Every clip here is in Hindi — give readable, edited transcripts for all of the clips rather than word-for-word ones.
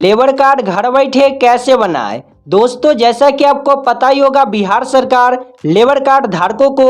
लेबर कार्ड घर बैठे कैसे बनाएं। दोस्तों, जैसा कि आपको पता ही होगा, बिहार सरकार लेबर कार्ड धारकों को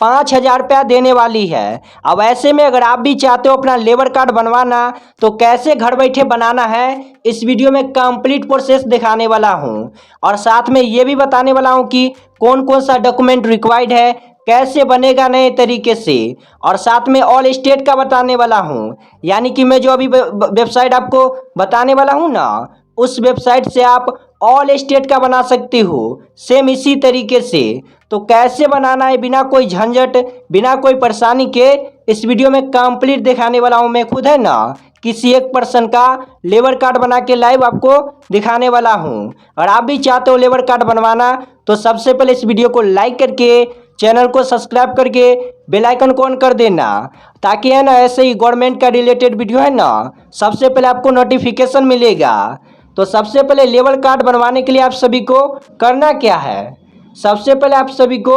5,000 रुपया देने वाली है। अब ऐसे में अगर आप भी चाहते हो अपना लेबर कार्ड बनवाना, तो कैसे घर बैठे बनाना है, इस वीडियो में कंप्लीट प्रोसेस दिखाने वाला हूं। और साथ में ये भी बताने वाला हूं कि कौन कौन सा डॉक्यूमेंट रिक्वायर्ड है, कैसे बनेगा नए तरीके से, और साथ में ऑल स्टेट का बताने वाला हूं। यानी कि मैं जो अभी वेबसाइट आपको बताने वाला हूं ना, उस वेबसाइट से आप ऑल स्टेट का बना सकते हो, सेम इसी तरीके से। तो कैसे बनाना है बिना कोई झंझट, बिना कोई परेशानी के, इस वीडियो में कंप्लीट दिखाने वाला हूं। मैं खुद है ना किसी एक पर्सन का लेबर कार्ड बना के लाइव आपको दिखाने वाला हूं। और आप भी चाहते हो लेबर कार्ड बनवाना, तो सबसे पहले इस वीडियो को लाइक करके, चैनल को सब्सक्राइब करके बेल आइकन को ऑन कर देना, ताकि है ना ऐसे ही गवर्नमेंट का रिलेटेड वीडियो है ना सबसे पहले आपको नोटिफिकेशन मिलेगा। तो सबसे पहले लेबर कार्ड बनवाने के लिए आप सभी को करना क्या है, सबसे पहले आप सभी को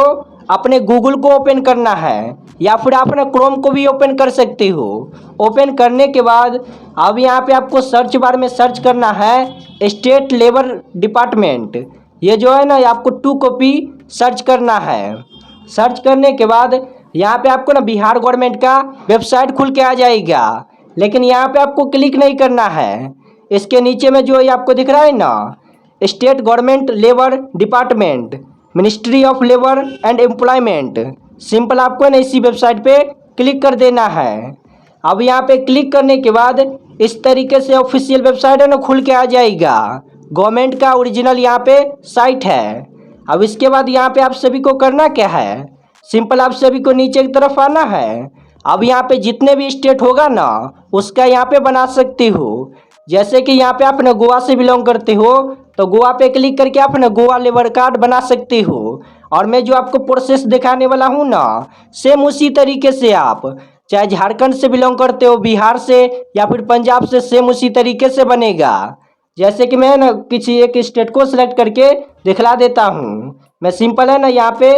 अपने गूगल को ओपन करना है, या फिर आप अपने क्रोम को भी ओपन कर सकते हो। ओपन करने के बाद अब यहाँ पे आपको सर्च बार में सर्च करना है स्टेट लेबर डिपार्टमेंट। ये जो है ना, आपको 2 कॉपी सर्च करना है। सर्च करने के बाद यहाँ पे आपको ना बिहार गवर्नमेंट का वेबसाइट खुल के आ जाएगा, लेकिन यहाँ पे आपको क्लिक नहीं करना है। इसके नीचे में जो ये आपको दिख रहा है ना, state government labour department, ministry of labour and employment, simple आपको ना इसी वेबसाइट पे क्लिक कर देना है। अब यहाँ पे क्लिक करने के बाद इस तरीके से ऑफिशियल वेबसाइट है ना खुल के आ जाएगा। गवर्नमेंट का ओरिजिनल यहाँ पे साइट है। अब इसके बाद यहाँ पे आप सभी को करना क्या है, सिंपल आप सभी को नीचे की तरफ आना है। अब यहाँ पे जितने भी स्टेट होगा ना, उसका यहाँ पे बना सकते हो। जैसे कि यहाँ पे आप ना गोवा से बिलोंग करते हो, तो गोवा पे क्लिक करके आप ना गोवा लेबर कार्ड बना सकते हो। और मैं जो आपको प्रोसेस दिखाने वाला हूँ ना, सेम उसी तरीके से आप चाहे झारखंड से बिलोंग करते हो, बिहार से या फिर पंजाब से, सेम उसी तरीके से बनेगा। जैसे कि मैं ना किसी एक स्टेट को सिलेक्ट करके दिखला देता हूँ। मैं सिंपल है ना यहाँ पे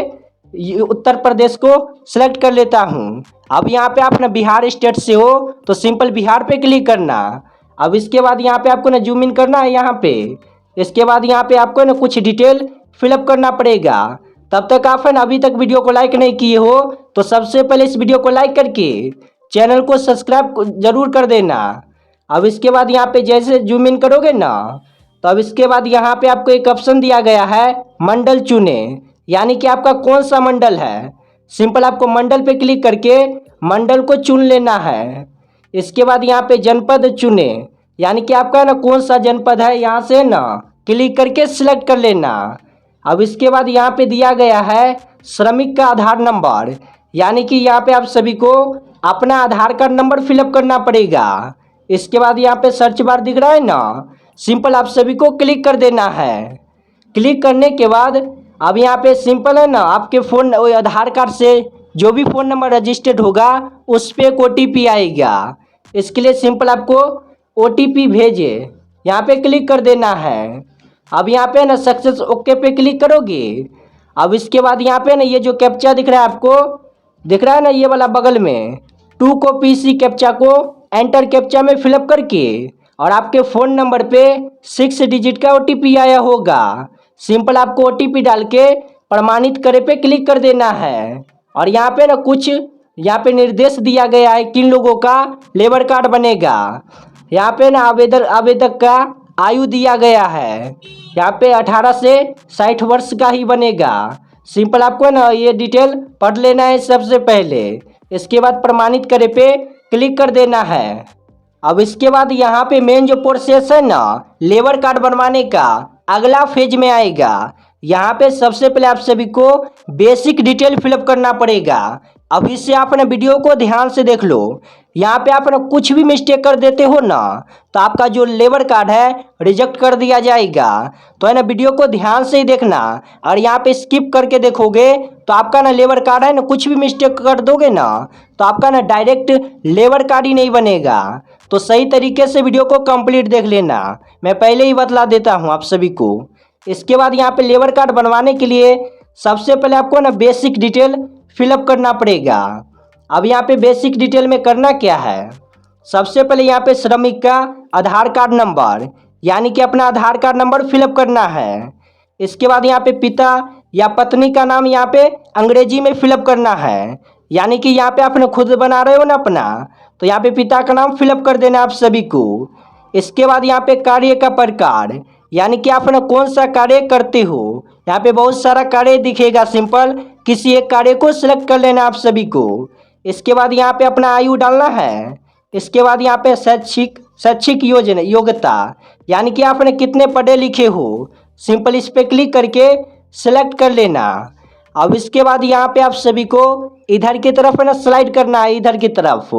उत्तर प्रदेश को सिलेक्ट कर लेता हूँ। अब यहाँ पे आप ना बिहार स्टेट से हो, तो सिंपल बिहार पे क्लिक करना। अब इसके बाद यहाँ पे आपको ना जूम इन करना है यहाँ पे। इसके बाद यहाँ पे आपको ना कुछ डिटेल फिलअप करना पड़ेगा। तब तक आप है ना अभी तक वीडियो को लाइक नहीं किए हो, तो सबसे पहले इस वीडियो को लाइक करके चैनल को सब्सक्राइब जरूर कर देना। अब इसके बाद यहाँ पे जैसे जूम इन करोगे ना, तो अब इसके बाद यहाँ पे आपको एक ऑप्शन दिया गया है मंडल चुने, यानी कि आपका कौन सा मंडल है। सिंपल आपको मंडल पे क्लिक करके मंडल को चुन लेना है। इसके बाद यहाँ पे जनपद चुने, यानी कि आपका ना कौन सा जनपद है, यहाँ से ना क्लिक करके सिलेक्ट कर लेना। अब इसके बाद यहाँ पे दिया गया है श्रमिक का आधार नंबर, यानी कि यहाँ पे आप सभी को अपना आधार कार्ड नंबर फिलअप करना पड़ेगा। इसके बाद यहाँ पे सर्च बार दिख रहा है ना, सिंपल आप सभी को क्लिक कर देना है। क्लिक करने के बाद अब यहाँ पे सिंपल है ना, आपके फ़ोन आधार कार्ड से जो भी फ़ोन नंबर रजिस्टर्ड होगा उस पर एक OTP आएगा। इसके लिए सिंपल आपको OTP भेजे, यहाँ पे क्लिक कर देना है। अब यहाँ पे ना सक्सेस ओके पे क्लिक करोगे। अब इसके बाद यहाँ पे ना ये जो कैप्चा दिख रहा है आपको, दिख रहा है ना ये वाला बगल में 2 को PC कैप्चा को एंटर कैप्चा में फिलअप करके, और आपके फ़ोन नंबर पे 6 डिजिट का OTP आया होगा। सिंपल आपको OTP डाल के प्रमाणित करे पे क्लिक कर देना है। और यहाँ पे ना कुछ यहाँ पे निर्देश दिया गया है किन लोगों का लेबर कार्ड बनेगा। यहाँ पे ना आवेदक का आयु दिया गया है, यहाँ पे 18 से 60 वर्ष का ही बनेगा। सिंपल आपको ना ये डिटेल पढ़ लेना है सबसे पहले। इसके बाद प्रमाणित करे पे क्लिक कर देना है। अब इसके बाद यहाँ पे मेन जो प्रोसेस है ना लेबर कार्ड बनवाने का, अगला फेज में आएगा। यहाँ पे सबसे पहले आप सभी को बेसिक डिटेल फिलअप करना पड़ेगा। अभी से आप ना वीडियो को ध्यान से देख लो। यहाँ पे आप ना कुछ भी मिस्टेक कर देते हो ना, तो आपका जो लेबर कार्ड है रिजेक्ट कर दिया जाएगा। तो है ना वीडियो को ध्यान से ही देखना, और यहाँ पे स्किप करके देखोगे तो आपका ना लेबर कार्ड है ना, कुछ भी मिस्टेक कर दोगे ना, तो आपका ना डायरेक्ट लेबर कार्ड ही नहीं बनेगा। तो सही तरीके से वीडियो को कंप्लीट देख लेना, मैं पहले ही बतला देता हूँ आप सभी को। इसके बाद यहाँ पे लेबर कार्ड बनवाने के लिए सबसे पहले आपको ना बेसिक डिटेल फिलअप करना पड़ेगा। अब यहाँ पे बेसिक डिटेल में करना क्या है, सबसे पहले यहाँ पे श्रमिक का आधार कार्ड नंबर, यानी कि अपना आधार कार्ड नंबर फिलअप करना है। इसके बाद यहाँ पे पिता या पत्नी का नाम यहाँ पे अंग्रेजी में फिलअप करना है, यानी कि यहाँ पे आपने खुद बना रहे हो ना अपना, तो यहाँ पे पिता का नाम फिलअप कर देना आप सभी को। इसके बाद यहाँ पे कार्य का प्रकार, यानी कि आप ना कौन सा कार्य करते हो। यहाँ पे बहुत सारा कार्य दिखेगा, सिंपल किसी एक कार्य को सिलेक्ट कर लेना आप सभी को। इसके बाद यहाँ पे अपना आयु डालना है। इसके बाद यहाँ पे शैक्षिक योग्यता, यानी कि आपने कितने पढ़े लिखे हो, सिंपल इस पे क्लिक करके सेलेक्ट कर लेना। अब इसके बाद यहाँ पे आप सभी को इधर की तरफ है ना स्लाइड करना है, इधर की तरफ।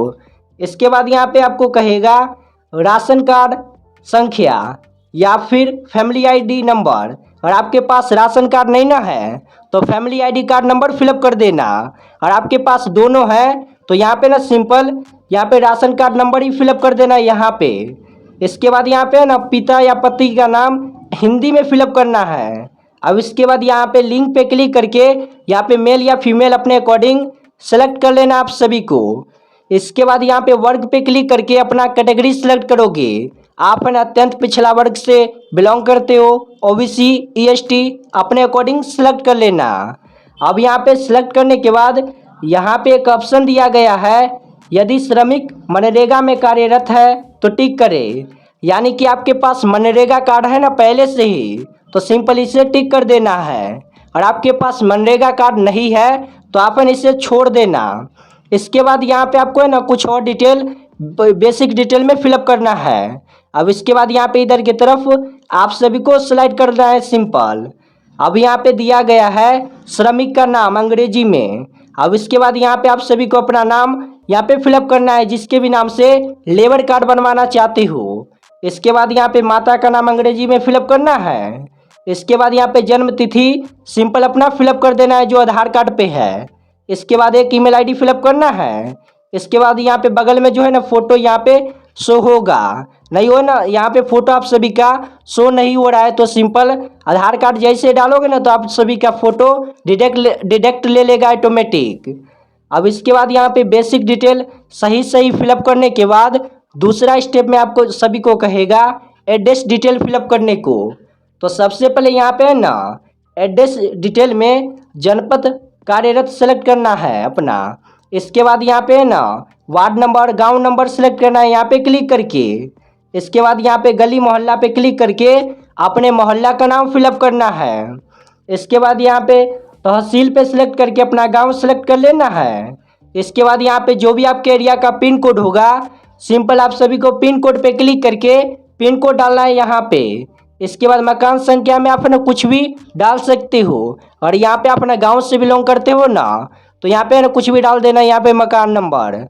इसके बाद यहाँ पे आपको कहेगा राशन कार्ड संख्या या फिर फैमिली आईडी नंबर। और आपके पास राशन कार्ड नहीं ना है तो family ID card number fill up कर देना। और आपके पास दोनों है तो यहाँ पे ना सिंपल यहाँ पे राशन कार्ड नंबर ही फिलअप कर देना यहाँ पे। इसके बाद यहाँ पे ना पिता या पति का नाम हिंदी में फिलअप करना है। अब इसके बाद यहाँ पे लिंक पे क्लिक करके यहाँ पे मेल या फीमेल अपने अकॉर्डिंग सेलेक्ट कर लेना आप सभी को। इसके बाद यहाँ पे वर्ग पे क्लिक करके अपना कैटेगरी सेलेक्ट करोगे। आप है ना अत्यंत पिछड़ा वर्ग से बिलोंग करते हो, ओबीसी, ईएसटी अपने अकॉर्डिंग सेलेक्ट कर लेना। अब यहाँ पे सेलेक्ट करने के बाद यहाँ पे एक ऑप्शन दिया गया है, यदि श्रमिक मनरेगा में कार्यरत है तो टिक करे। यानी कि आपके पास मनरेगा कार्ड है ना पहले से ही, तो सिंपल इसे टिक कर देना है। और आपके पास मनरेगा कार्ड नहीं है तो आपन इसे छोड़ देना। इसके बाद यहाँ पे आपको है ना कुछ और डिटेल बेसिक डिटेल में फिलअप करना है। अब इसके बाद यहाँ पे इधर की तरफ आप सभी को स्लाइड करना है सिंपल। अब यहाँ पे दिया गया है श्रमिक का नाम अंग्रेजी में। अब इसके बाद यहाँ पे आप सभी को अपना नाम यहाँ पे फिलअप करना है, जिसके भी नाम से लेबर कार्ड बनवाना चाहते हो। इसके बाद यहाँ पे माता का नाम अंग्रेजी में फिलअप करना है। इसके बाद यहाँ पे जन्म तिथि सिंपल अपना फिलअप कर देना है जो आधार कार्ड पे है। इसके बाद एक ईमेल आईडी फिलअप करना है। इसके बाद यहाँ पे बगल में जो है ना फोटो यहाँ पे शो होगा, नहीं हो ना यहाँ पे फोटो आप सभी का शो नहीं हो रहा है तो सिंपल आधार कार्ड जैसे डालोगे ना तो आप सभी का फोटो डिटेक्ट ले लेगा ऑटोमेटिक। अब इसके बाद यहाँ पे बेसिक डिटेल सही सही फिलअप करने के बाद दूसरा स्टेप में आपको सभी को कहेगा एड्रेस डिटेल फिलअप करने को। तो सबसे पहले यहाँ पे है ना एड्रेस डिटेल में जनपद कार्यरत सेलेक्ट करना है अपना। इसके बाद यहाँ पे है ना वार्ड नंबर गांव नंबर सेलेक्ट करना है यहाँ पे क्लिक करके। इसके बाद यहाँ पे गली मोहल्ला पे क्लिक करके अपने मोहल्ला का नाम फिलअप करना है। इसके बाद यहाँ पे तहसील पे सिलेक्ट करके अपना गांव सेलेक्ट कर लेना है। इसके बाद यहाँ पे जो भी आपके एरिया का पिन कोड होगा सिंपल आप सभी को पिन कोड पे क्लिक करके पिन कोड डालना है यहाँ पे। इसके बाद मकान संख्या में आप ना कुछ भी डाल सकते हो। और यहाँ पे अपना गांव से बिलोंग करते हो ना तो यहाँ पे ना कुछ भी डाल देना यहाँ पे मकान नंबर।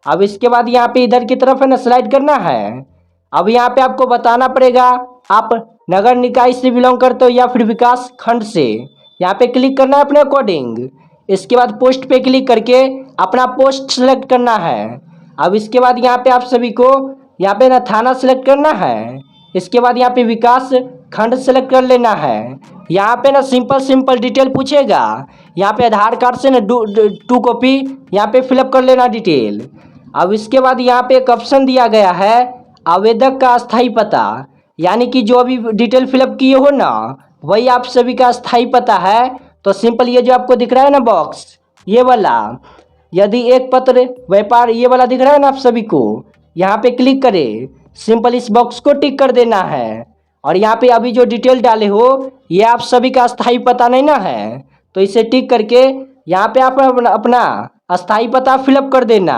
अब इसके बाद यहाँ पे इधर की तरफ है ना स्लाइड करना है। अब यहाँ पे आपको बताना पड़ेगा आप नगर निकाय से बिलोंग करते हो या फिर विकास खंड से। यहाँ पे क्लिक करना है अपने अकॉर्डिंग। इसके बाद पोस्ट पे क्लिक करके अपना पोस्ट सेलेक्ट करना है। अब इसके बाद यहाँ पे आप सभी को यहाँ पे ना थाना सेलेक्ट करना है। इसके बाद यहाँ पे विकास खंड सेलेक्ट कर लेना है। यहाँ पे ना सिंपल डिटेल पूछेगा, यहाँ पे आधार कार्ड से ना 2 कॉपी यहाँ पे फिलअप कर लेना डिटेल। अब इसके बाद यहाँ पे एक ऑप्शन दिया गया है आवेदक का अस्थाई पता, यानी कि जो अभी डिटेल फिलअप किए हो ना वही आप सभी का अस्थाई पता है। तो सिंपल ये जो आपको दिख रहा है ना बॉक्स ये वाला, यदि एक पत्र व्यापार ये वाला दिख रहा है ना आप सभी को, यहाँ पे क्लिक करें, सिंपल इस बॉक्स को टिक कर देना है। और यहाँ पे अभी जो डिटेल डाले हो ये आप सभी का अस्थाई पता नहीं ना है तो इसे टिक करके यहाँ पे आप अपना अस्थाई पता फिलअप कर देना।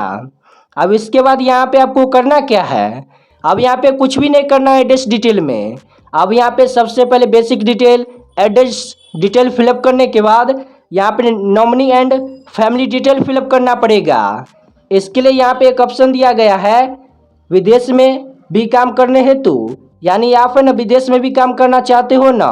अब इसके बाद यहाँ पे आपको करना क्या है, अब यहाँ पे कुछ भी नहीं करना है एड्रेस डिटेल में। अब यहाँ पे सबसे पहले basic detail address detail fill up करने के बाद यहाँ पे nominee and family detail fill up करना पड़ेगा। इसके लिए यहाँ पे एक ऑप्शन दिया गया है विदेश में भी काम करने हेतु, यानी आप है ना विदेश में भी काम करना चाहते हो ना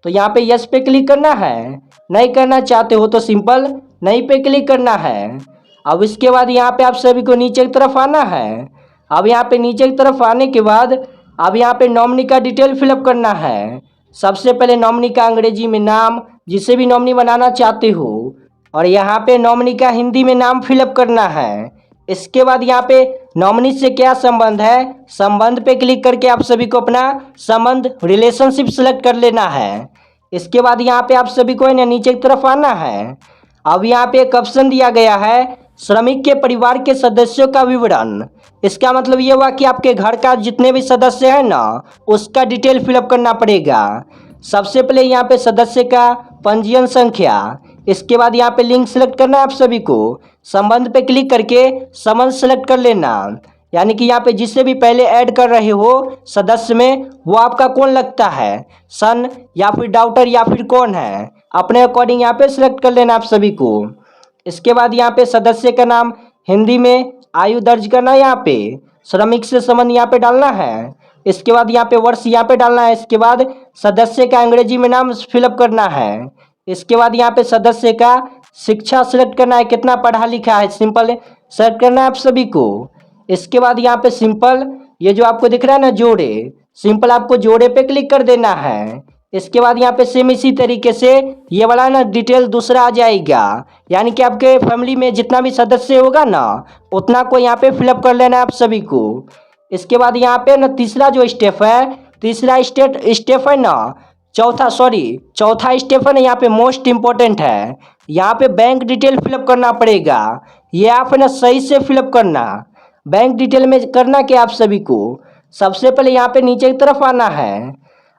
तो यहाँ पे यस पे क्लिक करना है, नहीं करना चाहते हो तो सिंपल नहीं पे क्लिक करना है। अब इसके बाद यहाँ पे आप सभी को नीचे की तरफ आना है। अब यहाँ पे नीचे की तरफ आने के बाद अब यहाँ पे नॉमिनी का डिटेल फिलअप करना है। सबसे पहले नॉमिनी का अंग्रेजी में नाम जिसे भी नॉमिनी बनाना चाहते हो, और यहाँ पे नॉमिनी का हिंदी में नाम फिलअप करना है। इसके बाद यहाँ पे नॉमिनी से क्या संबंध है, संबंध पे क्लिक करके आप सभी को अपना संबंध रिलेशनशिप सेलेक्ट कर लेना है। इसके बाद यहाँ पे आप सभी को है ना नीचे की तरफ आना है। अब यहाँ पे एक ऑप्शन दिया गया है श्रमिक के परिवार के सदस्यों का विवरण। इसका मतलब ये हुआ कि आपके घर का जितने भी सदस्य हैं ना उसका डिटेल फिलअप करना पड़ेगा। सबसे पहले यहाँ पे सदस्य का पंजीयन संख्या, इसके बाद यहाँ पे लिंक सेलेक्ट करना है आप सभी को। संबंध पे क्लिक करके संबंध सेलेक्ट कर लेना, यानी कि यहाँ पे जिससे भी पहले ऐड कर रहे हो सदस्य में वो आपका कौन लगता है, सन या फिर डॉटर या फिर कौन है, अपने अकॉर्डिंग यहाँ पे सिलेक्ट कर लेना आप सभी को। इसके बाद यहाँ पे सदस्य का नाम हिंदी में, आयु दर्ज करना है, यहाँ पे श्रमिक से संबंध यहाँ पे डालना है। इसके बाद यहाँ पे वर्ष यहाँ पे डालना है। इसके बाद सदस्य का अंग्रेजी में नाम फिलअप करना है। इसके बाद यहाँ पे सदस्य का शिक्षा सेलेक्ट करना है, कितना पढ़ा लिखा है, सिंपल सेलेक्ट करना है आप सभी को। इसके बाद यहाँ पे सिंपल ये जो आपको दिख रहा है ना जोड़े, सिंपल आपको जोड़े पे क्लिक कर देना है। इसके बाद यहाँ पे सेम इसी तरीके से ये वाला ना डिटेल दूसरा आ जाएगा, यानी कि आपके फैमिली में जितना भी सदस्य होगा ना उतना को यहाँ पे फिलअप कर लेना है आप सभी को। इसके बाद यहाँ पे ना तीसरा जो स्टेप है, तीसरा स्टेप है ना चौथा स्टेप है ना, यहाँ पे मोस्ट इम्पोर्टेंट है। यहाँ पे बैंक डिटेल फिलअप करना पड़ेगा। ये आप है ना सही से फिलअप करना। बैंक डिटेल में करना क्या आप सभी को, सबसे पहले यहाँ पे नीचे की तरफ आना है।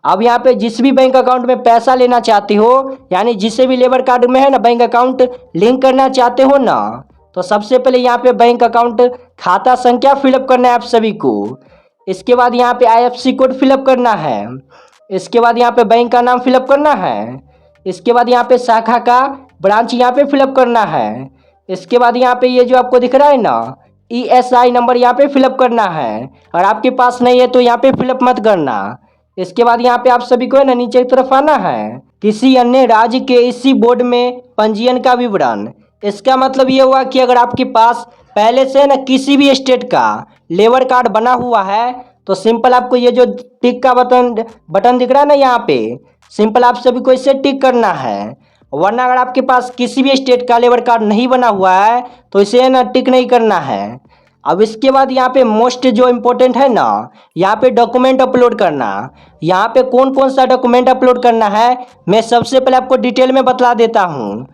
अब यहाँ पे जिस भी बैंक अकाउंट में पैसा लेना चाहते हो, यानी जिससे भी लेबर कार्ड में है ना बैंक अकाउंट लिंक करना चाहते हो ना, तो सबसे पहले यहाँ पे बैंक अकाउंट खाता संख्या फिलअप करना है आप सभी को। इसके बाद यहाँ पे IFSC कोड फिलअप करना है। इसके बाद यहाँ पे बैंक का नाम फिलअप करना है। इसके बाद यहाँ पे शाखा का ब्रांच यहाँ पे फिलअप करना है। इसके बाद यहाँ पे ये जो आपको दिख रहा है ना ESI नंबर यहाँ पे फिलअप करना है, और आपके पास नहीं है तो यहाँ पे फिलअप मत करना। इसके बाद यहाँ पे आप सभी को है ना नीचे की तरफ आना है, किसी अन्य राज्य के इसी बोर्ड में पंजीयन का विवरण। इसका मतलब ये हुआ कि अगर आपके पास पहले से ना किसी भी स्टेट का लेबर कार्ड बना हुआ है तो सिंपल आपको ये जो टिक का बटन दिख रहा है ना यहाँ पे, सिंपल आप सभी को इसे टिक करना है। वरना अगर आपके पास किसी भी स्टेट का लेबर कार्ड नहीं बना हुआ है तो इसे ना टिक नहीं करना है। अब इसके बाद यहाँ पे मोस्ट जो इम्पोर्टेंट है ना, यहाँ पे डॉक्यूमेंट अपलोड करना। यहाँ पे कौन कौन सा डॉक्यूमेंट अपलोड करना है मैं सबसे पहले आपको डिटेल में बतला देता हूँ।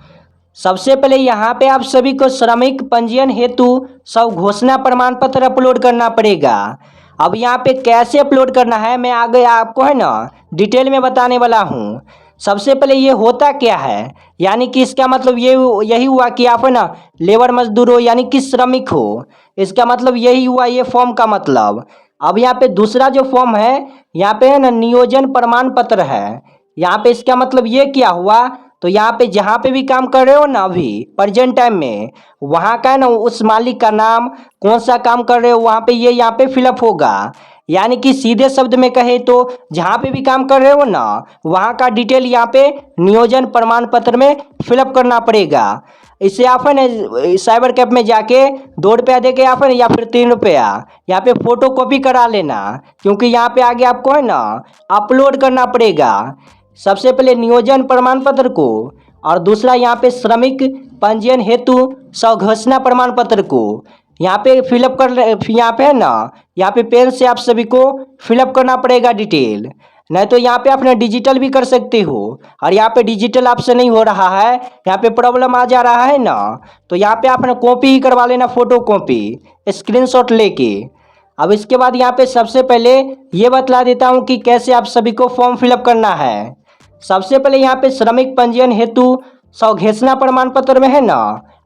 सबसे पहले यहाँ पे आप सभी को श्रमिक पंजीयन हेतु स्व घोषणा प्रमाण पत्र अपलोड करना पड़ेगा। अब यहाँ पे कैसे अपलोड करना है मैं आगे आपको है ना डिटेल में बताने वाला हूँ। सबसे पहले ये होता क्या है, यानी कि इसका मतलब ये यही हुआ कि आप है ना लेबर मजदूर हो, यानी कि श्रमिक हो। इसका मतलब यही हुआ ये फॉर्म का मतलब। अब यहाँ पे दूसरा जो फॉर्म है यहाँ पे है ना नियोजन प्रमाण पत्र है। यहाँ पे इसका मतलब ये क्या हुआ, तो यहाँ पे जहाँ पे भी काम कर रहे हो ना अभी प्रेजेंट टाइम में, वहाँ का है ना उस मालिक का नाम, कौन सा काम कर रहे हो वहाँ पे ये यहाँ पे फिलअप होगा। यानी कि सीधे शब्द में कहे तो जहाँ पे भी काम कर रहे हो ना वहाँ का डिटेल यहाँ पे नियोजन प्रमाण पत्र में फिलअप करना पड़ेगा। इसे आप है ना साइबर कैफ में जाके 2 रुपया दे के आप है ना या फिर 3 रुपया यहाँ पे फोटो कॉपी करा लेना, क्योंकि यहाँ पे आगे आपको है ना अपलोड करना पड़ेगा। सबसे पहले नियोजन प्रमाण पत्र को, और दूसरा यहाँ पे श्रमिक पंजीयन हेतु स्वघोषणा प्रमाण पत्र को यहाँ पे फिलअप कर, यहाँ पे है ना यहाँ पे पेन से आप सभी को फिलअप करना पड़ेगा डिटेल। नहीं तो यहाँ पे आप ना डिजिटल भी कर सकते हो, और यहाँ पे डिजिटल आपसे नहीं हो रहा है, यहाँ पे प्रॉब्लम आ जा रहा है ना, तो यहाँ पे आप ना कॉपी ही करवा लेना, फोटो कॉपी स्क्रीनशॉट लेके। अब इसके बाद यहाँ पे सबसे पहले ये बतला देता हूँ कि कैसे आप सभी को फॉर्म फिलअप करना है। सबसे पहले यहाँ पे श्रमिक पंजीयन हेतु स्वघोषणा प्रमाण पत्र में है ना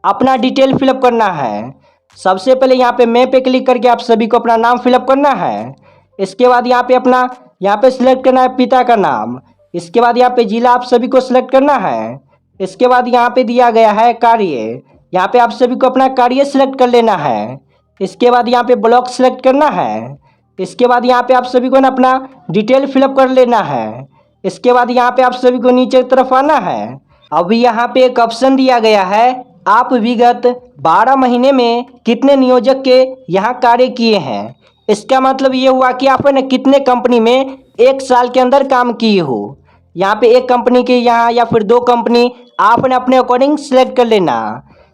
अपना डिटेल फिलअप करना है। सबसे पहले यहाँ पे मैं पे क्लिक करके आप सभी को अपना नाम फिलअप करना है। इसके बाद यहाँ पे अपना यहाँ पे सिलेक्ट करना है पिता का नाम। इसके बाद यहाँ पे जिला आप सभी को सिलेक्ट करना है। इसके बाद यहाँ पे दिया गया है कार्य, यहाँ पे आप सभी को अपना कार्य सिलेक्ट कर लेना है। इसके बाद यहाँ पे ब्लॉक सिलेक्ट करना है। इसके बाद यहाँ पे आप सभी को ना अपना डिटेल फिलअप कर लेना है। इसके बाद यहाँ पे आप सभी को नीचे की तरफ आना है। अभी यहाँ पे एक ऑप्शन दिया गया है, आप विगत 12 महीने में कितने नियोजक के यहाँ कार्य किए हैं। इसका मतलब ये हुआ कि आप ने कितने कंपनी में 1 साल के अंदर काम किए हो। यहाँ पे एक कंपनी के यहाँ या फिर 2 कंपनी आपने अपने अकॉर्डिंग सिलेक्ट कर लेना।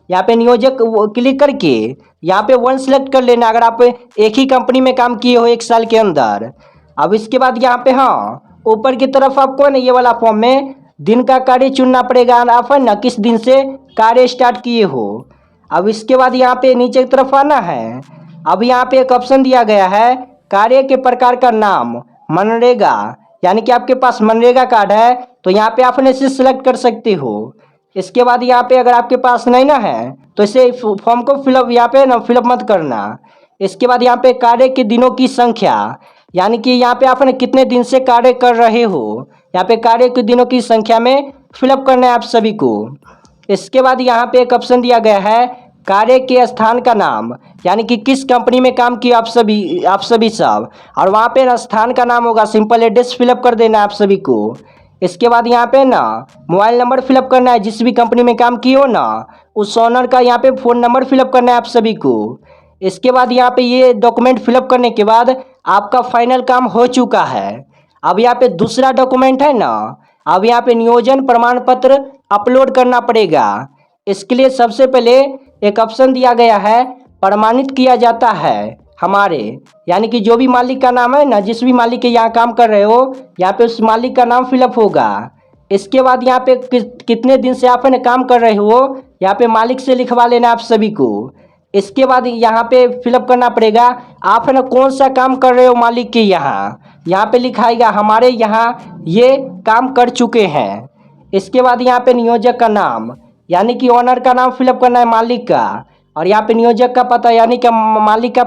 यहाँ पे नियोजक क्लिक करके यहाँ पे वन सेलेक्ट कर लेना अगर आप एक ही कंपनी में काम किए हो 1 साल के अंदर। अब इसके बाद यहाँ पे हाँ ऊपर की तरफ आपको है ना ये वाला फॉर्म में दिन का कार्य चुनना पड़ेगा, आप है ना किस दिन से कार्य स्टार्ट किए हो। अब इसके बाद यहाँ पे नीचे की तरफ आना है। अब यहाँ पे एक ऑप्शन दिया गया है कार्य के प्रकार का नाम मनरेगा, यानी कि आपके पास मनरेगा कार्ड है तो यहाँ पे आपने इसे सिलेक्ट कर सकते हो। इसके बाद यहाँ पे अगर आपके पास नहीं ना है तो इसे फॉर्म को फिलअप यहाँ पे ना फिलअप मत करना। इसके बाद यहाँ पे कार्य के दिनों की संख्या, यानी कि यहाँ पे आपने कितने दिन से कार्य कर रहे हो, यहाँ पे कार्य के दिनों की संख्या में फिलअप करना है आप सभी को। इसके बाद यहाँ पे एक ऑप्शन दिया गया है कार्य के स्थान का नाम, यानी कि किस कंपनी में काम किया आप सभी सब, और वहाँ पे ना स्थान का नाम होगा, सिंपल एड्रेस फिलअप कर देना है आप सभी को। इसके बाद यहाँ पे ना मोबाइल नंबर फिलअप करना है, जिस भी कंपनी में काम किए हो ना उस ओनर का यहाँ पे फ़ोन नंबर फिलअप करना है आप सभी को। इसके बाद यहाँ पे ये डॉक्यूमेंट फिलअप करने के बाद आपका फाइनल काम हो चुका है। अब यहाँ पे दूसरा डॉक्यूमेंट है ना, अब यहाँ पे नियोजन प्रमाण पत्र अपलोड करना पड़ेगा। इसके लिए सबसे पहले एक ऑप्शन दिया गया है प्रमाणित किया जाता है हमारे, यानी कि जो भी मालिक का नाम है ना, जिस भी मालिक के यहाँ काम कर रहे हो यहाँ पे उस मालिक का नाम फिलअप होगा। इसके बाद यहाँ पे कितने दिन से आप है ना काम कर रहे हो यहाँ पे मालिक से लिखवा लेना आप सभी को। इसके बाद यहाँ पे फिलअप करना पड़ेगा आप है ना कौन सा काम कर रहे हो मालिक के यहाँ पे लिखाएगा हमारे यहाँ ये काम कर चुके हैं। इसके बाद यहाँ पे नियोजक का नाम, यानी कि ओनर का नाम फिलअप करना है मालिक का, और यहाँ पे नियोजक का पता, यानी कि मालिक का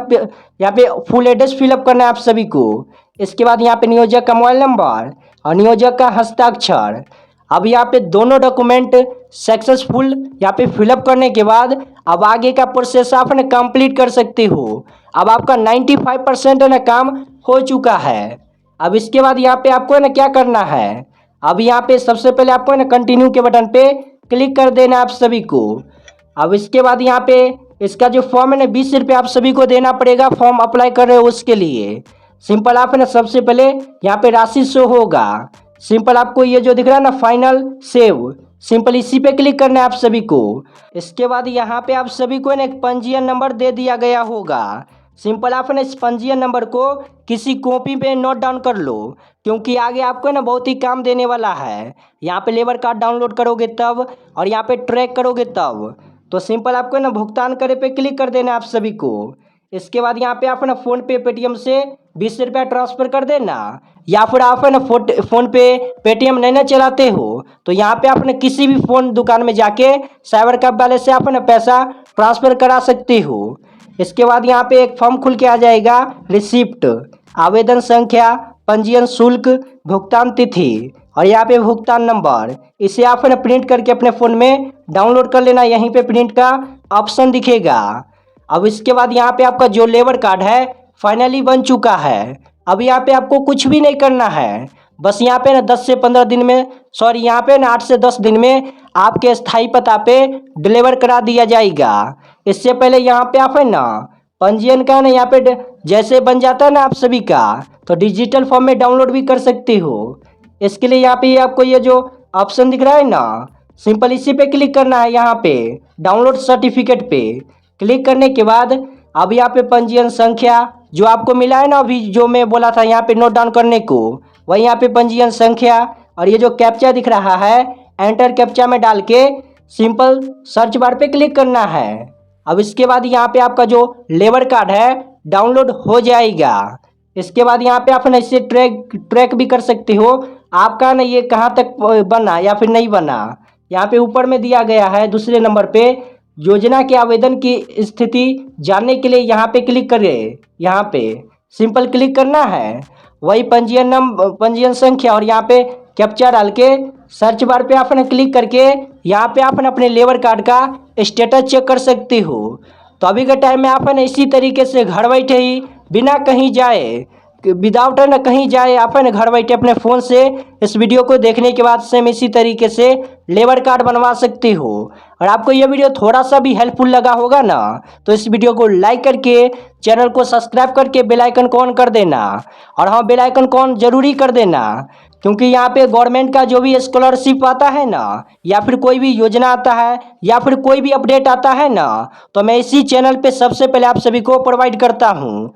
यहाँ पे फुल एड्रेस फिलअप करना है आप सभी को। इसके बाद यहाँ पे नियोजक का मोबाइल नंबर और नियोजक का हस्ताक्षर। अब यहाँ पे दोनों डॉक्यूमेंट सक्सेसफुल यहाँ पे फिलअप करने के बाद अब आगे का प्रोसेस आप ना कंप्लीट कर सकते हो। अब आपका 95% ना काम हो चुका है। अब इसके बाद यहाँ पे आपको ना क्या करना है, अब यहाँ पे सबसे पहले आपको ना कंटिन्यू के बटन पे क्लिक कर देना आप सभी को। अब इसके बाद यहाँ पे इसका जो फॉर्म है ना 20 रुपये आप सभी को देना पड़ेगा, फॉर्म अप्लाई कर रहे हो उसके लिए। सिंपल आप है ना सबसे पहले यहाँ पे राशि शो होगा, सिंपल आपको ये जो दिख रहा है ना फाइनल सेव, सिंपल इसी पे क्लिक करना है आप सभी को। इसके बाद यहाँ पे आप सभी को ना एक पंजीयन नंबर दे दिया गया होगा, सिंपल आप ना इस पंजीयन नंबर को किसी कॉपी पे नोट डाउन कर लो, क्योंकि आगे आपको ना बहुत ही काम देने वाला है। यहाँ पे लेबर कार्ड डाउनलोड करोगे तब और यहाँ पे ट्रैक करोगे तब, तो सिंपल आपको ना भुगतान करे पे क्लिक कर देना आप सभी को। इसके बाद यहाँ पे आप ना फ़ोन पे पेटीएम से 20 रुपया ट्रांसफ़र कर देना, या फिर आप है ना फ़ोन पे पेटीएम नहीं ना चलाते हो तो यहाँ पे आप ना किसी भी फ़ोन दुकान में जाके साइबर कैफ वाले से आप ना पैसा ट्रांसफ़र करा सकते हो। इसके बाद यहाँ पे एक फॉर्म खुल के आ जाएगा, रिसिप्ट, आवेदन संख्या, पंजीयन शुल्क, भुगतान तिथि और यहाँ पे भुगतान नंबर। इसे आप है ना प्रिंट करके अपने फ़ोन में डाउनलोड कर लेना, यहीं पे प्रिंट का ऑप्शन दिखेगा। अब इसके बाद यहाँ पे आपका जो लेबर कार्ड है फाइनली बन चुका है। अब यहाँ पे आपको कुछ भी नहीं करना है, बस यहाँ पे ना 10 से 15 दिन में, सॉरी यहाँ पे ना 8 से 10 दिन में आपके स्थायी पता पे डिलीवर करा दिया जाएगा। इससे पहले यहाँ पे आप है ना पंजीयन का ना यहाँ पे जैसे बन जाता है ना आप सभी का, तो डिजिटल फॉर्म में डाउनलोड भी कर सकते हो। इसके लिए यहाँ पे आपको ये जो ऑप्शन दिख रहा है ना, सिंपल इसी पे क्लिक करना है, यहाँ पे डाउनलोड सर्टिफिकेट पे क्लिक करने के बाद अब यहाँ पे पंजीयन संख्या जो आपको मिला है ना अभी, जो मैं बोला था यहाँ पे नोट डाउन करने को, वही यहाँ पे पंजीयन संख्या और ये जो कैप्चा दिख रहा है एंटर कैप्चा में डाल के सिंपल सर्च बार पे क्लिक करना है। अब इसके बाद यहाँ पे आपका जो लेबर कार्ड है डाउनलोड हो जाएगा। इसके बाद यहाँ पे आप ना इसे ट्रैक भी कर सकते हो आपका ना ये कहाँ तक बना या फिर नहीं बना। यहाँ पे ऊपर में दिया गया है दूसरे नंबर पे योजना के आवेदन की स्थिति जानने के लिए यहाँ पे क्लिक करें, यहाँ पे सिंपल क्लिक करना है, वही पंजीयन संख्या और यहाँ पे कैप्चा डाल के सर्च बार पे आपने क्लिक करके यहाँ पे आपने अपने लेबर कार्ड का स्टेटस चेक कर सकते हो। तो अभी के टाइम में आपने इसी तरीके से घर बैठे ही बिना कहीं जाए, विदाउट ना कहीं जाए, आप है ना घर बैठे अपने फ़ोन से इस वीडियो को देखने के बाद सेम इसी तरीके से लेबर कार्ड बनवा सकते हो। और आपको ये वीडियो थोड़ा सा भी हेल्पफुल लगा होगा ना तो इस वीडियो को लाइक करके चैनल को सब्सक्राइब करके बेल आइकन को ऑन कर देना, और हाँ बेल आइकन को ऑन जरूरी कर देना, क्योंकि यहाँ पे गवर्नमेंट का जो भी स्कॉलरशिप आता है ना, या फिर कोई भी योजना आता है, या फिर कोई भी अपडेट आता है ना, तो मैं इसी चैनल पे सबसे पहले आप सभी को प्रोवाइड करता हूँ।